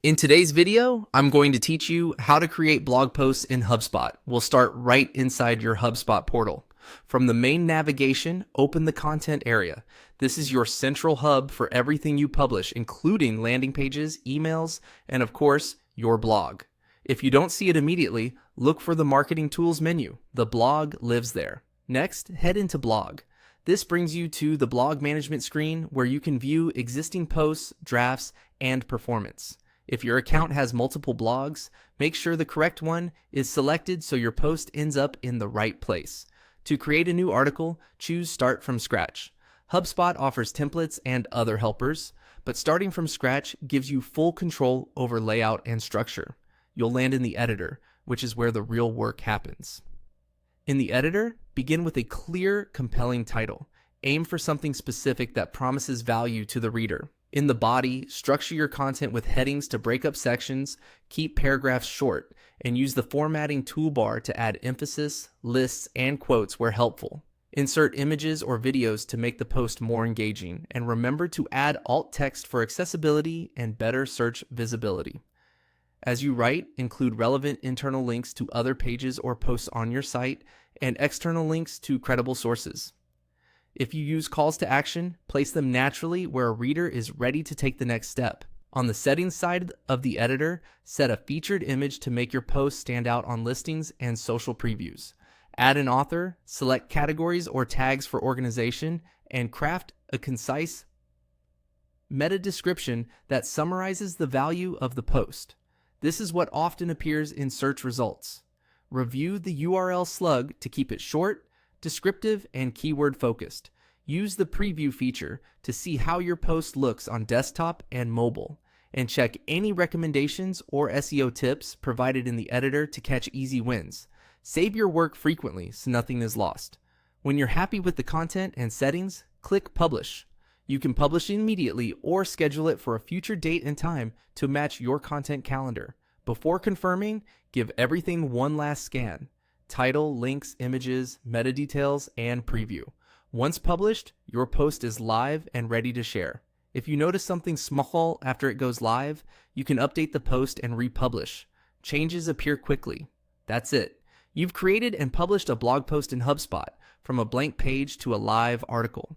In today's video, I'm going to teach you how to create blog posts in HubSpot. We'll start right inside your HubSpot portal. From the main navigation, open the content area. This is your central hub for everything you publish, including landing pages, emails, and of course, your blog. If you don't see it immediately, look for the marketing tools menu. The blog lives there. Next, head into blog. This brings you to the blog management screen where you can view existing posts, drafts, and performance. If your account has multiple blogs, make sure the correct one is selected so your post ends up in the right place. To create a new article, choose Start from Scratch. HubSpot offers templates and other helpers, but starting from scratch gives you full control over layout and structure. You'll land in the editor, which is where the real work happens. In the editor, begin with a clear, compelling title. Aim for something specific that promises value to the reader. In the body, structure your content with headings to break up sections, keep paragraphs short, and use the formatting toolbar to add emphasis, lists, and quotes where helpful. Insert images or videos to make the post more engaging, and remember to add alt text for accessibility and better search visibility. As you write, include relevant internal links to other pages or posts on your site, and external links to credible sources. If you use calls to action, place them naturally where a reader is ready to take the next step. On the settings side of the editor, set a featured image to make your post stand out on listings and social previews. Add an author, select categories or tags for organization, and craft a concise meta description that summarizes the value of the post. This is what often appears in search results. Review the URL slug to keep it short, descriptive, and keyword focused. Use the preview feature to see how your post looks on desktop and mobile, and check any recommendations or SEO tips provided in the editor to catch easy wins. Save your work frequently so nothing is lost. When you're happy with the content and settings, click Publish. You can publish immediately or schedule it for a future date and time to match your content calendar. Before confirming, give everything one last scan. Title, links, images, meta details, and preview. Once published, your post is live and ready to share. If you notice something small after it goes live, you can update the post and republish. Changes appear quickly. That's it. You've created and published a blog post in HubSpot, from a blank page to a live article.